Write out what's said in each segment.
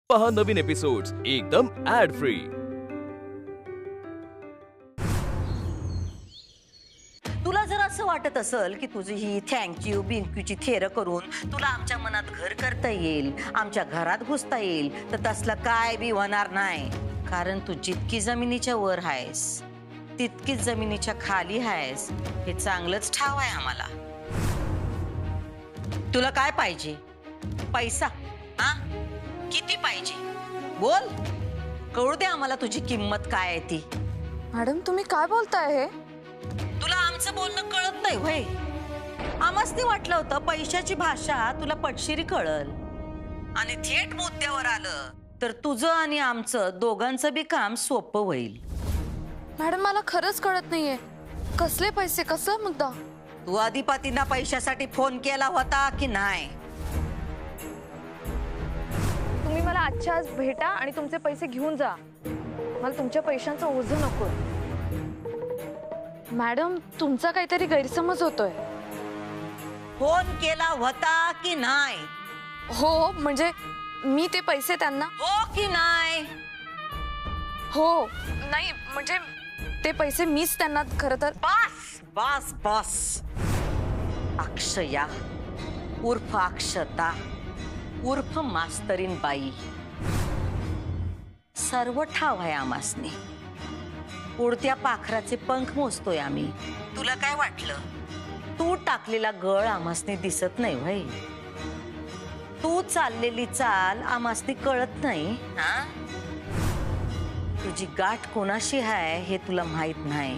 पहा नवीन एपिसोड्स एकदम add free. तुला जर असं वाटत असेल की तुझी ही थँक्यू बिंक्यूची थेर करून तुला आमच्या मनात घर करता येईल, आमच्या घरात घुसता येईल, तर तसलं काय बी होणार नाही. कारण तू जितकी जमिनीच्या वर आहेस तितकीच जमिनीच्या खाली आहेस हे चांगलंच ठाव आहे आम्हाला. तुला काय पाहिजे? पैसा? हा, किती पाहिजे? बोल, कळू दे आम्हाला तुझी किंमत काय आहे ती. मॅडम तुम्ही काय बोलताय हे? तुला आमचं बोलणं कळत नाही होय? आम्हासनी वाटलं होतं पैशाची भाषा तुला पटशिरी कळल आणि थेट मुद्द्यावर आलं तर तुझं आणि आमचं दोघांचं बी काम सोपं होईल. मॅडम मला खरंच कळत नाहीये, कसले पैसे, कसा मुद्दा? तू अधिपतींना पैशासाठी फोन केला होता की नाही? तुम्ही मला आजच्या आज भेटा आणि तुमचे पैसे घेऊन जा. मला तुमच्या पैशांचं ओझं नको. मॅडम तुमचा काहीतरी गैरसमज होतोय. फोन केला होता की नाही? हो म्हणजे मी ते पैसे त्यांना. हो की नाही? हो नाही म्हणजे ते पैसे मीच त्यांना खरं तर. बस बस बस. अक्षया उर्फ अक्षता उर्फ मास्तरीन बाई सर्व ठाव आहे आमासनी. उडत्या पाखराचे पंख मोजतोय आम्ही. तुला काय वाटलं तू टाकलेला गळ आमासनी दिसत नाही व्हय? तू चाललेली चाल आमासनी कळत नाही? हा, तुझी गाठ कोणाशी आहे हे तुला माहित नाही.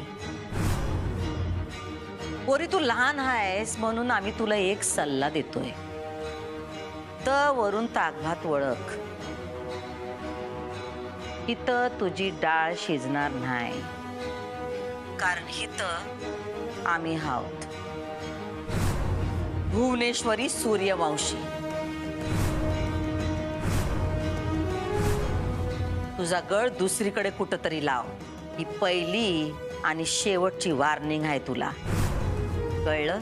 पोरी तू लहान आहेस म्हणून आम्ही तुला एक सल्ला देतोय. वरून ताकभात वळख. इथं तुझी डाळ शिजणार नाही, कारण इथं आम्ही आहोत. भुवनेश्वरी सूर्यवंशी. तुझा गळ दुसरीकडे कुठंतरी लाव. ही पहिली आणि शेवटची वॉर्निंग आहे तुला, कळलं?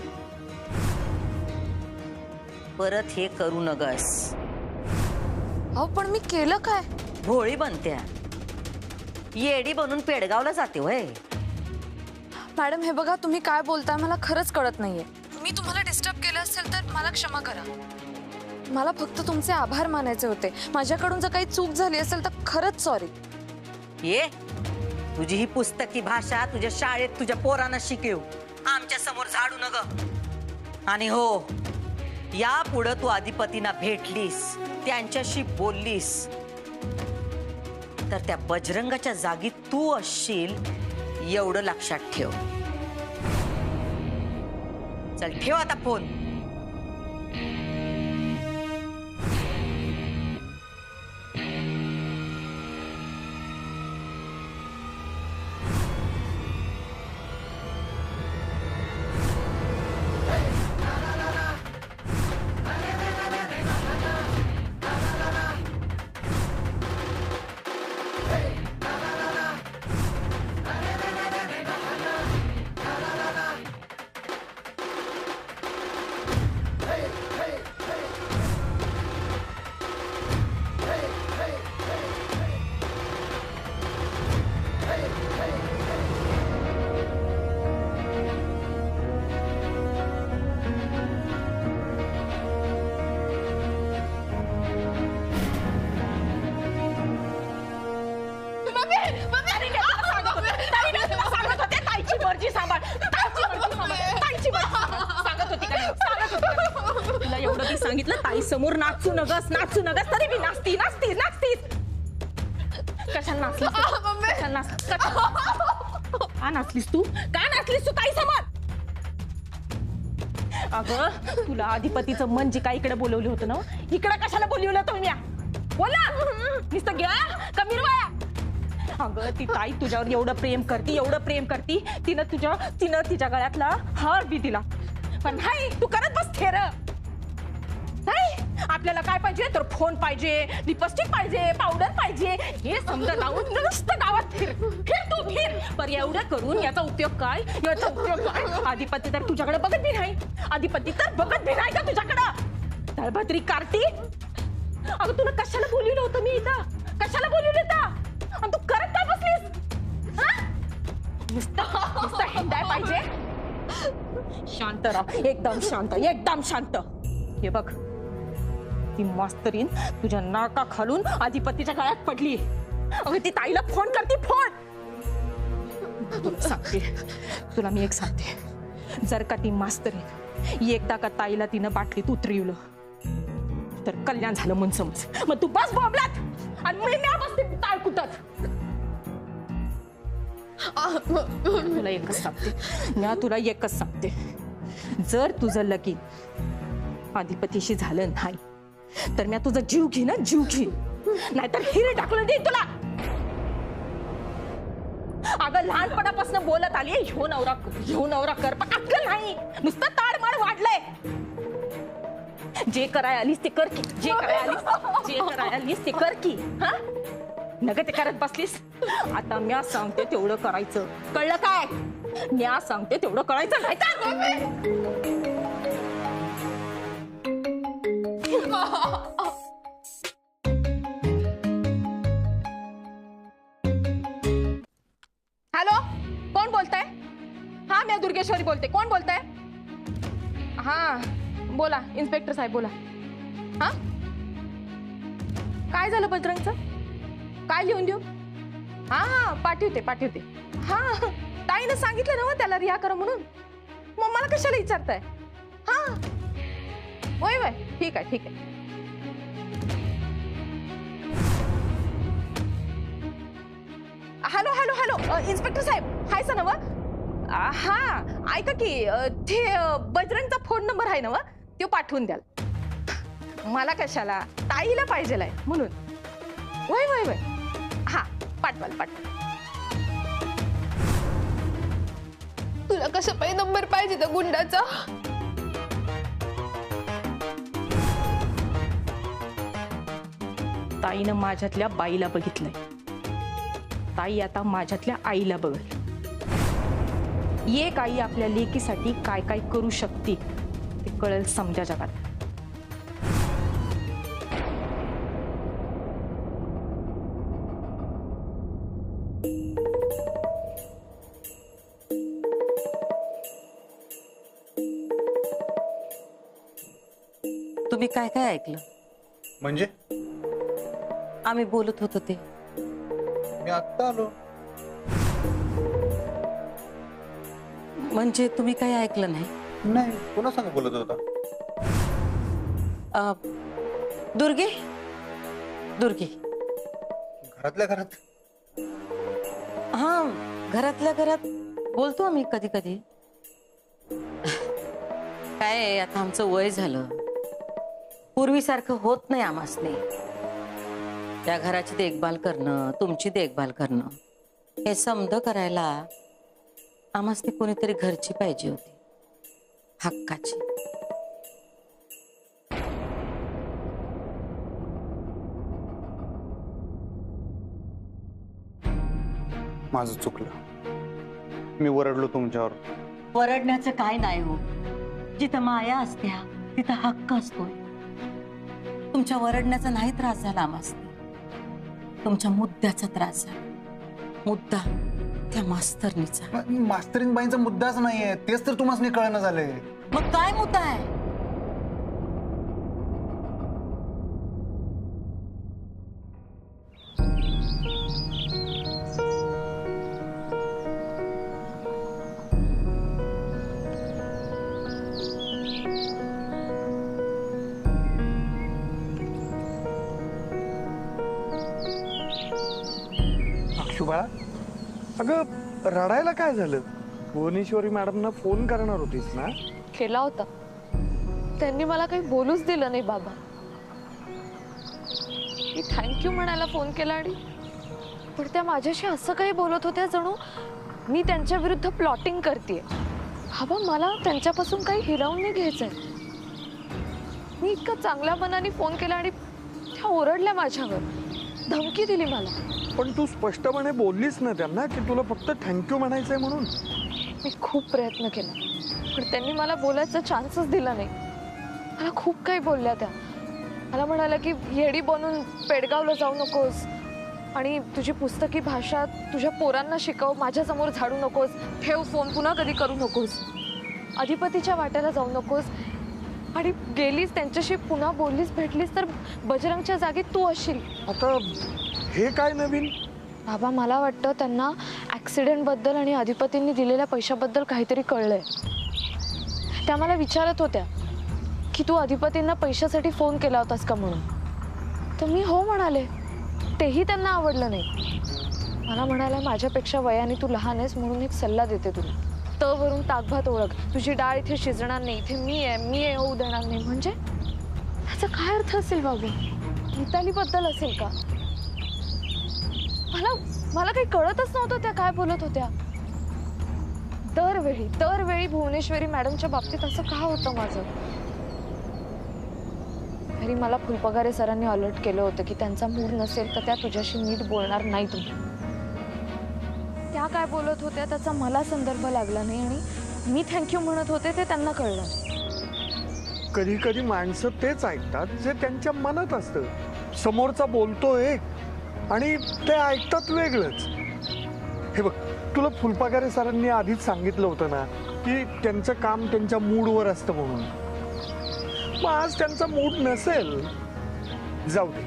परत हे करू नगस. अहो पण मी केलं काय? भोळी बनत्या, येडी बनून पेडगावला जाते होय. मॅडम हे बघा तुम्ही काय बोलताय मला खरंच कळत नाहीये. मी तुम्हाला डिस्टर्ब केलं असेल तर मला क्षमा करा. मला फक्त तुमचे आभार मानायचे होते. माझ्याकडून जर काही चूक झाली असेल तर खरंच सॉरी. ये तुझी ही पुस्तकी भाषा तुझ्या शाळेत तुझ्या पोरांना शिकव, आमच्या समोर झाडू नग. आणि हो, या पुढं तू अधिपतींना भेटलीस, त्यांच्याशी बोललीस तर त्या बजरंगाच्या जागी तू असशील एवढं लक्षात ठेव. चल ठेव आता फोन. तुला एवढं मी सांगितलं ताई समोर नाचू नगस तरी मी नाचतीस. कशाला नाचलीस? का नाचलीस तू ताई समोर? अगं तुला अधिपतीचं मन जे काय इकडे बोलवलं होतं ना, इकडे कशाला बोलवलं होतं? मी बोला नुसतं घ्या कमी रवाया. अगं ती ताई तुझ्यावर एवढं प्रेम करती, तिनं तिच्या गळ्यातला हार बी दिला. पण नाही, तू करत बस थेर. नाही आपल्याला काय पाहिजे तर फोन पाहिजे, लिपस्टिक पाहिजे, पावडर पाहिजे, हे समजा लावून नुसतं गावात फिर. पर एवढं करून याचा उपयोग काय? अधिपती तर तुझ्याकडे बघत बी नाही. का तुझ्याकडं? तळभद्री कार्टी. अगं तुला कशाला बोलवलं होतं मी इथं? शांत राहा, एकदम शांत, एकदम शांत. हे बघ, ती मास्तरीन तुझ्या नाका खालून अधिपतीच्या गळ्यात पडली. अगं ती ताईला फोन करते, फोन. तुला सांगते, तुला मी एक सांगते, जर का ती मास्तरीन एकदा का ताईला तिनं बाटलीत उतरवलं तर कल्याण झालं म्हणून समज. मग तू बस बोंबलात आणि मी बसते टाळ कुटत. तुला एकच सांगते, तुला एकच सांगते, जर तुझं लगीन अधिपतीशी झालं नाही तर मी तुझा जीव घेईन, जीव घेईन, नाहीतर हिरे टाकून देईन तुला. अगं लहानपणापासून बोलत आली, ह्यो नवरा कर, पण अक्कल नाही, नुसतं ताडमाड वाढलंय. जे कराय आलीस ते कर की, जे कराय आलीस ते कर की. हा नग ते करत बसलीस. आता म्या सांगते तेवढं करायचं, कळलं काय? म्या सांगते तेवढं करायचं, नाही तर हॅलो, कोण बोलताय? हा, मी दुर्गेश्वरी बोलते. कोण बोलताय? हा बोला, इन्स्पेक्टर साहेब बोला. हा काय झालं बजरंगचं? काय लिहून देऊ? हा पाठवते. हा ताईनं सांगितलं ना त्याला रिहा करा म्हणून, मग मला कशाला विचारताय? हा वय ठीक आहे. हॅलो इन्स्पेक्टर साहेब, हाय सा नव? हा ऐका की, ते बजरंगचा फोन नंबर आहे ना, तो पाठवून द्याल. मला कशाला, ताईला पाहिजेलाय म्हणून. वय हा पाठवाल. तुला कसं पाहिजे नंबर पाहिजे त्या गुंडाचा? ताईनं माझ्यातल्या बाईला बघितलंय, ताई आता माझ्यातल्या आईला बघल. एक आई आपल्या लेकीसाठी काय काय करू शकते ते कळेल समजा जगात. तुम्ही काय काय ऐकलं? म्हणजे आम्ही बोलत होतो ते. मी आत्ता आलो. म्हणजे तुम्ही काही ऐकलं नाही? नाही, कोणा सांग बोलत होता? दुर्गे घरातल्या घरात. हा, घरातल्या घरात बोलतो आम्ही कधी कधी. काय आता आमचं वय झालं, पूर्वीसारखं होत नाही आम्हासने. त्या घराची देखभाल करणं, तुमची देखभाल करणं, हे समज करायला आम्हासने कोणीतरी घरची पाहिजे होती, हक्काची. माझं चुकलं, मी ओरडलो तुमच्यावर. वरडण्याचं काय नाही हो. जिथं माया असत्या तिथं हक्क असतोय. तुमच्या वरडण्याचा नाही त्रास झाला आम्हासने, तुमच्या मुद्द्याचा त्रास झाला. मुद्दा त्या मास्तरनीचा. मास्तरीन बाईंचा मुद्दाच नाहीये, तेच तर तुम्हाला कळणं झालंय. मग काय मुद्दा आहे? बाळा, अगं रडायला काय झालं? भुवनेश्वरी मॅडमना फोन करणार होतीस ना? केला होता, त्यांनी मला काही बोलूच दिलं नाही बाबा. मी थँक्यू म्हणायला फोन केला आणि पण त्या माझ्याशी असं काही बोलत होत्या जणू मी त्यांच्या विरुद्ध प्लॉटिंग करतेय. बाबा मला त्यांच्यापासून काही हिरावून नाही घ्यायचंय. मी इतका चांगल्या मनाने फोन केला आणि त्या ओरडल्या माझ्यावर, धमकी दिली मला. पण तू स्पष्टपणे बोललीस ना त्यांना की तुला फक्त थँक्यू म्हणायचंय म्हणून? मी खूप प्रयत्न केला पण त्यांनी मला बोलायचा चान्सच दिला नाही. मला खूप काही बोलल्या त्या. मला म्हणाल्या की येडी बनून पेडगावला जाऊ नकोस आणि तुझी पुस्तकी भाषा तुझ्या पोरांना शिकव, माझ्यासमोर झाडू नकोस, ठेव फोन, पुन्हा कधी करू नकोस. अधिपतीच्या वाट्याला जाऊ नकोस. आणि गेलीस त्यांच्याशी पुन्हा बोललीस भेटलीस तर बजरंगच्या जागी तू असशील. आता हे काय नवीन? बाबा मला वाटतं त्यांना ॲक्सिडेंटबद्दल आणि अधिपतींनी दिलेल्या पैशाबद्दल काहीतरी कळलंय. त्या मला विचारत होत्या की तू अधिपतींना पैशासाठी फोन केला होतास का म्हणून. तर मी हो म्हणाले. तेही त्यांना आवडलं नाही. मला म्हणाला माझ्यापेक्षा वयाने तू लहान आहेस म्हणून एक सल्ला देते तुला. वरून ताकभात ओळख. तुझी डाळ इथे शिजणार नाही. इथे मी आहे होऊ देणार नाही. म्हणजे ह्याचा काय अर्थ असेल बाबू? मितालीबद्दल असेल का? मला काही कळतच नव्हतं त्या काय बोलत होत्या. दरवेळी भुवनेश्वरी मॅडमच्या बाबतीत असं का होतं माझं? घरी मला फुलपगारे सरांनी अलर्ट केलं होतं की त्यांचा मूड नसेल तर त्या तुझ्याशी नीट बोलणार नाही. तुम्ही त्या काय बोलत होत्या त्याचा मला संदर्भ लागला नाही आणि मी थँक्यू म्हणत होते ते त्यांना कळलं. कधी कधी माणसं तेच ऐकतात जे त्यांच्या मनात असतं. समोरचा बोलतोय आणि ते ऐकतात वेगळंच. हे बघ, तुला फुलपगारे सरांनी आधीच सांगितलं होतं ना की त्यांचं काम त्यांच्या मूडवर असतं म्हणून. मग आज त्यांचा मूड नसेल, जाऊ दे.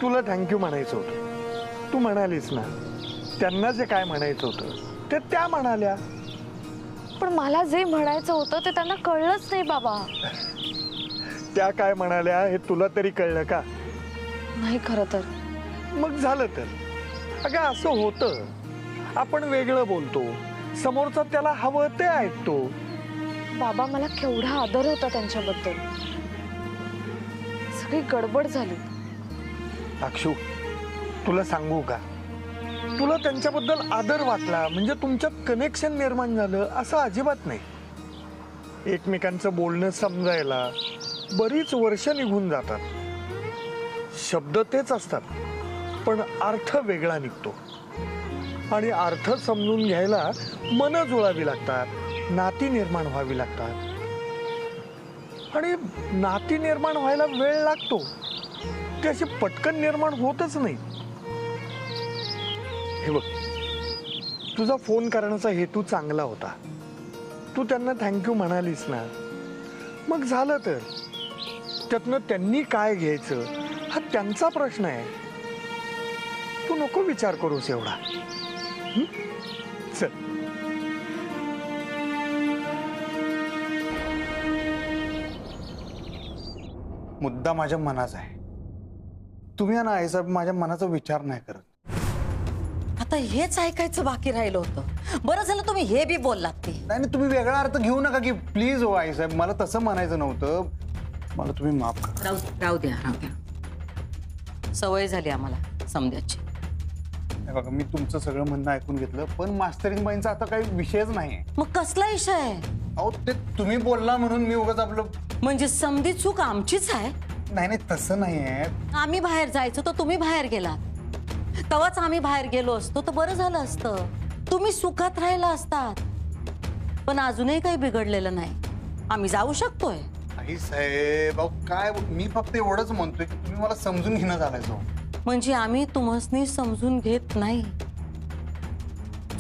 तुला थँक्यू म्हणायचं होतं. तू म्हणालीस ना, त्यांना जे काय म्हणायचं होतं ते त्या म्हणाल्या. पण मला जे म्हणायचं होतं ते त्यांना कळलंच नाही बाबा. त्या काय म्हणाल्या हे तुला तरी कळलं का? नाही खरं तर. मग झालं तर. अगं असं होतं. आपण वेगळं बोलतो, समोरचा त्याला हवं ते ऐकतो. बाबा मला केवढा आदर होता त्यांच्याबद्दल. सगळी गडबड झाली. अक्षू, तुला सांगू का, तुला त्यांच्याबद्दल आदर वाटला म्हणजे तुमच्यात कनेक्शन निर्माण झालं असं अजिबात नाही. एकमेकांचं बोलणं समजायला बरीच वर्ष निघून जातात. शब्द तेच असतात पण अर्थ वेगळा निघतो. आणि अर्थ समजून घ्यायला मनं जुळावी लागतात, नाती निर्माण व्हावी लागतात. आणि नाती निर्माण व्हायला वेळ लागतो. ते अशी पटकन निर्माण होतच नाही. हे बघ, तुझा फोन करण्याचा हेतू चांगला होता. तू त्यांना थँक्यू म्हणालीस ना, मग झालं तर. त्यातनं त्यांनी काय घ्यायचं हा त्यांचा प्रश्न आहे. तू नको विचार करूस एवढा. चल. मुद्दा माझ्या मनाचा आहे. तुम्ही ना आईसाहेब माझ्या मनाचा विचार नाही करत. आता हेच ऐकायचं बाकी राहिलं होतं. बरं झालं तुम्ही हे बी बोललात ते. नाही तुम्ही वेगळा अर्थ घेऊ नका की प्लीज. हो आईसाहेब, मला तसं म्हणायचं नव्हतं. मला तुम्ही माफ करा. राहू द्या. सवय झाली आम्हाला समजायची. बघा, मी तुमचं सगळं म्हणणं ऐकून घेतलं पण मास्टरिंग बाईंचा आता काही विषयच नाहीये. मग कसला विषय आहे? अहो ते तुम्ही बोलला म्हणून मी उगाच आपलं. म्हणजे समधी चूक आमचीच आहे? नाही तसं नाहीये. आम्ही बाहेर जायचो तर तुम्ही बाहेर गेलात. तेव्हाच आम्ही बाहेर गेलो असतो तर बरं झालं असतं. तुम्ही सुखात राहिला असतात. पण अजूनही काही बिघडलेलं नाही. आम्ही जाऊ शकतोय. आई साहेब, अहो काय, मी फक्त एवढंच म्हणतोय की तुम्ही मला समजून घेणं झालायचो. म्हणजे आम्ही तुम्हासनी समजून घेत नाही.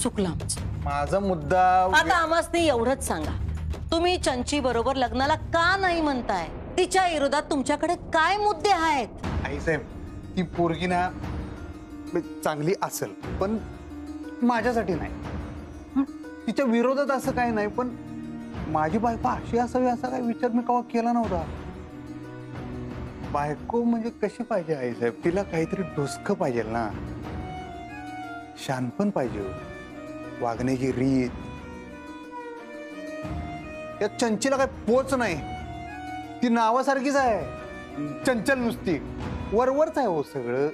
चुकलं आमचं. माझा मुद्दा आता आम्हासनी एवढंच सांगा, तुम्ही चंची बरोबर लग्नाला का नाही म्हणताय? तिच्या विरोधात तुमच्याकडे काय मुद्दे आहेत? आई साहेब, ती पोरगी ना चांगली असेल पण माझ्यासाठी नाही. तिच्या विरोधात असं काही नाही. पण माझी बायको अशी असावी असा काही विचार मी केव्हा केला नव्हता. बायको म्हणजे कशी पाहिजे आई साहेब? तिला काहीतरी डोसकं पाहिजे ना, शानपण पाहिजे, वागण्याची रीत. या चंचीला काय पोच नाही. ती नावासारखीच आहे, चंचल नुसती. वरवरच आहे हो सगळं.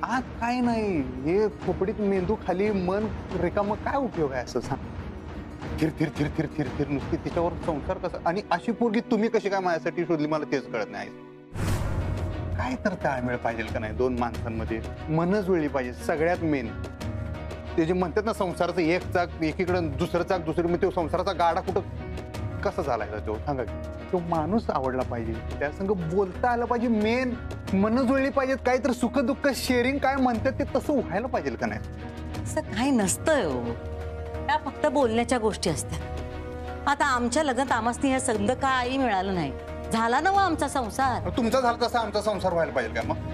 आत काय नाही. हे खोपडीत मेंदू खाली, मन रिकामं, काय उपयोग आहे असं सांग. थिर थिर थिर थिर थिर थिर नुसती. तिच्यावर संसार कसा? आणि अशी पोरगी तुम्ही कशी काय माझ्यासाठी शोधली मला तेच कळत नाही. काय तर ताळमेळ पाहिजे का नाही दोन माणसांमध्ये? मन जुळली पाहिजे सगळ्यात मेन. ते जे म्हणतात ना संसाराचं एक चाक एकीकडं, दुसरं चाक दुसरी, मग तो संसाराचा गाडा कुठं कसा झालाय तो सांगा. तो माणूस आवडला पाहिजे, त्या संग बोलता आलं पाहिजे. मेन मन जुळली पाहिजेत. काय तर सुख दुःख शेअरिंग काय म्हणतात ते तसं व्हायला पाहिजे का नाही? असं काही नसतंय हो. त्या फक्त बोलण्याच्या गोष्टी असतात. आता आमच्या लग्नात आमासनी हे संध काही मिळालं नाही. झाला ना व आमचा संसार. तुमचा झाला तसा आमचा संसार व्हायला पाहिजे का मग?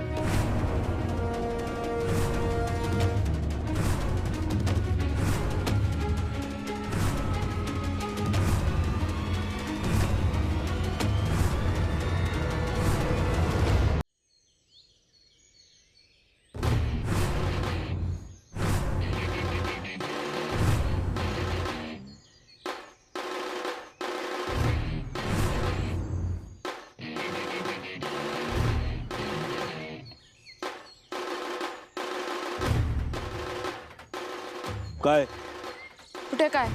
काय कुठे काय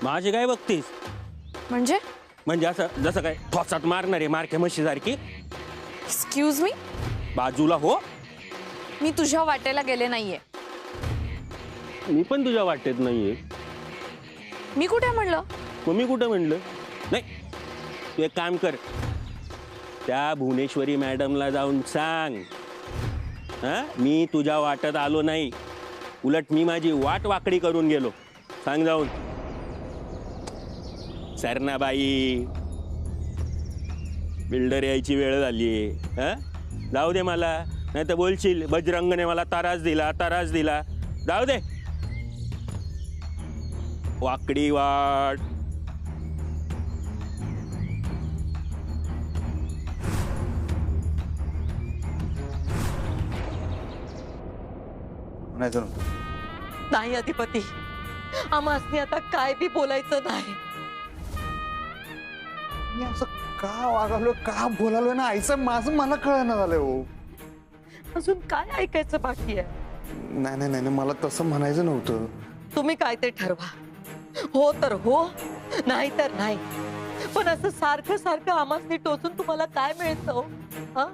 माझी काय बघतीस? म्हणजे म्हणजे असं जसं काय ठोसात मारणारे मारक्या म्हशीसारखी एक्सक्यूज मी, बाजूला हो. मी तुझ्या वाटेला गेले नाहीये. मी पण तुझ्या वाटेत नाहीये. मी कुठे म्हणलं? मग मी कुठं म्हणलं नाही. तू एक काम कर, त्या भुवनेश्वरी मॅडमला जाऊन सांग, हा मी तुझ्या वाटत आलो नाही, उलट मी माझी वाट वाकडी करून गेलो. सांग जाऊन. सरनाबाई, बिल्डर यायची वेळ झाली. हा जाऊ दे मला, नाही तर बोलशील बजरंगने मला त्रास दिला. जाऊ दे, वाकडी वाट. नाही जणू. नाही अधिपती, आम्हासनी आता काय बी बोलायचं नाही. मी असं का वागालोय, का बोलालोय ना आईचं माझं मला कळना झालंय हो. अजून काय ऐकायचं बाकी आहे? नाही मला तसं म्हणायचं नव्हतं. तुम्ही काय ते ठरवा. हो तर हो, नाही तर नाही. पण असं सारखं सारखं आम्हासनी टोचून तुम्हाला काय मिळतं हो? हा?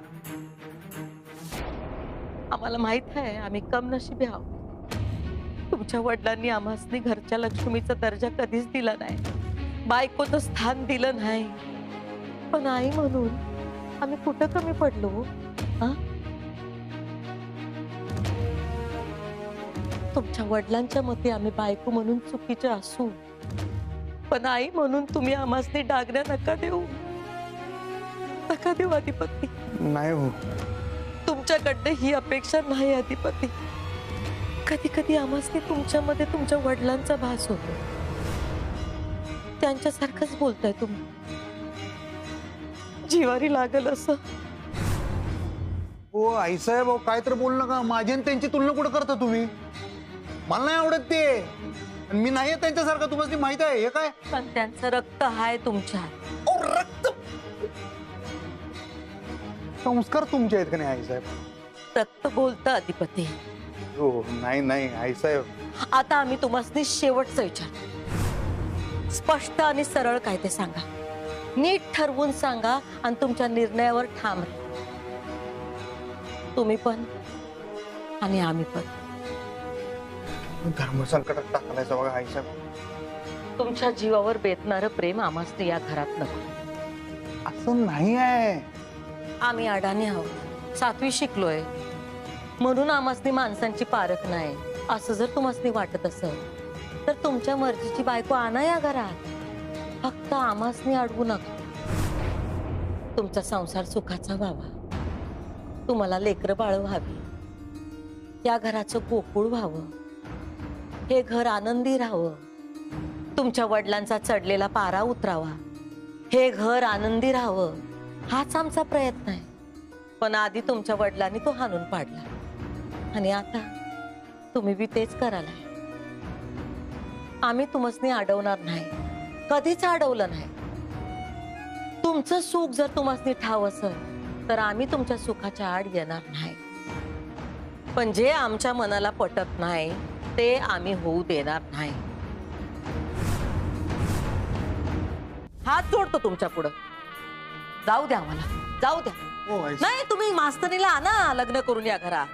आम्हाला माहित आहे आम्ही कम नशिबी आहोत. तुमच्या वडिलांनी आम्हासनी घरच्या लक्ष्मीचा दर्जा कधीच दिला नाही, बायकोचं स्थान दिलं नाही. पण आई म्हणून आम्ही कुठं कमी पडलो? हा? तुमच्या वडिलांच्या मते आम्ही बायको म्हणून चुकीचे असू, पण आई म्हणून तुम्ही आम्हासनी डागण्या नका देऊ अधिपती. नाही हो. तुमच्याकडे ही अपेक्षा नाही अधिपती. कधी कधी आम्हासनी तुमच्यामध्ये तुमच्या वडिलांचा भास होतो. त्यांच्यासारखंच बोलताय तुम्ही, जिवारी लागल असं. हो आईसाहेब, काय तर बोल नका. माझी आणि त्यांची तुलना कुठं करता तुम्ही? मला नाही आवडत ते, आणि मी नाही त्यांच्यासारखं. तुम्हाला माहित आहे हे काय? पण त्यांचं रक्त आहे तुमच्यात. रक्त संस्कार तुमचे आहेत का नाही आईसाहेब? रक्त बोलतं अधिपती. हो नाही आईसाहेब. आता आम्ही तुम्हाला शेवटचं विचार, स्पष्ट आणि सरळ काय ते सांगा. नीट ठरवून सांगा आणि तुमच्या निर्णयावर ठाम राहा. तुम्ही पण आणि आम्ही पण. धर्म संकटात टाकलायचं बघा आईसाहेब. तुमच्या जीवावर बेतणारं प्रेम आम्हासनी या घरात नको. असं नाही आहे. आम्ही अडाणी आहोत, 7वी शिकलोय म्हणून आम्हासनी माणसांची पारख नाही असं जर तुम्हासनी वाटत असेल तर तुमच्या मर्जीची बायको आणा या घरात. फक्त आम्हासनी अडवू नका. तुमचा संसार सुखाचा व्हावा, तुम्हाला लेकरं बाळ व्हावी, या घराचं गोकुळ व्हावं, हे घर आनंदी राहावं, तुमच्या वडिलांचा चढलेला पारा उतरावा, हे घर आनंदी राहावं, हाच आमचा प्रयत्न आहे. पण आधी तुमच्या वडिलांनी तो हाणून पाडला आणि आता तुम्ही बी तेच कराल. आम्ही तुमसनी अडवणार नाही, कधीच अडवलं नाही. तुमचं सुख जर तुमसनी ठाव असेल तर आम्ही तुमच्या सुखाच्या आड येणार नाही. पण जे आमच्या मनाला पटत नाही ते आम्ही होऊ देणार नाही. हात जोडतो तुमच्या पुढं. जाऊ द्या मला, जाऊ द्या. हो आईसाहेब. नाही, तुम्ही मास्तरीला आणा लग्न करून या घरा.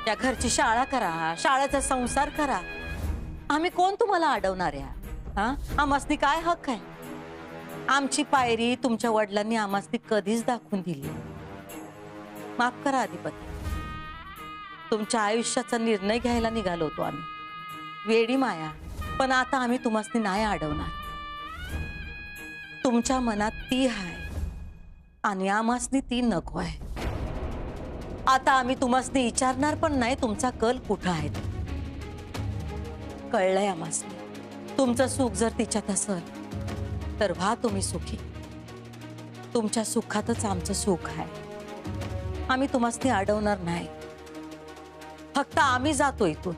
या घरची शाळा करा, शाळेचा संसार करा. आम्ही कोण तुम्हाला अडवणार आहे? हा, आम्हासनी काय हक्क आहे? आमची पायरी तुमच्या वडिलांनी आम्हासनी कधीच दाखवून दिली. माफ करा अधिपती, तुमच्या आयुष्याचा निर्णय घ्यायला निघालो होतो आम्ही. वेडी माया, पण आता आम्ही तुम्हासनी नाही अडवणार. तुमच्या मनात ती आहे आणि आमासनी ती नको आहे. आता आम्ही तुम्हासनी विचारणार पण नाही तुमचा कल कुठं आहे. कळलंय आमासनी. तुमचं सुख जर तिच्यात असेल तर व्हा तुम्ही सुखी. तुमच्या सुखातच आमचं सुख आहे. आम्ही तुम्हासनी अडवणार नाही. फक्त आम्ही जातो इथून.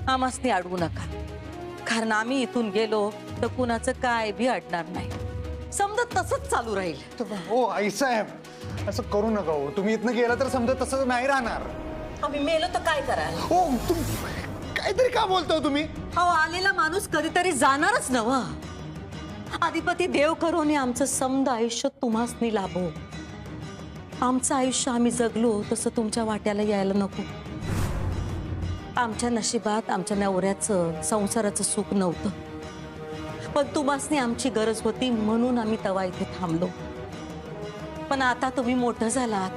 आम्हासनी अडवू नका. कारण आम्ही इथून गेलो तर कुणाचं काय बी अडणार नाही. समजा तसंच चालू राहील. हो आईसाहेब असं करू नका हो. तुम्ही इथनं गेला तर समजा तसं नाही राहणार. आम्ही मेलो तर काय कराल? हो काहीतरी का बोलता तुम्ही? अहो आलेला माणूस कधीतरी जाणारच नव. अधिपती देव करून आमचं समद आयुष्य तुम्हासनी लाभो. आमचं आयुष्य आम्ही जगलो तसं तुमच्या वाट्याला यायला नको. आमच्या नशिबात आमच्या नवऱ्याचं संसाराचं सुख नव्हतं. पण तुम्हासनी आमची गरज होती म्हणून आम्ही तवा इथे थांबलो. पण आता तुम्ही मोठं झालात.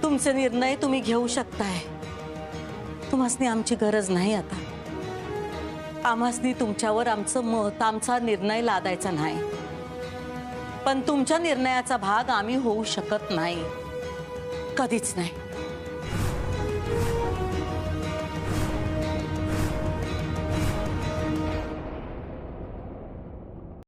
तुमचे निर्णय तुम्ही घेऊ शकताय. तुम्हासनी आमची गरज नाही आता. आम्हासनी तुमच्यावर आमचं मत आमचा निर्णय लादायचा नाही. पण तुमच्या निर्णयाचा भाग आम्ही होऊ शकत नाही. कधीच नाही.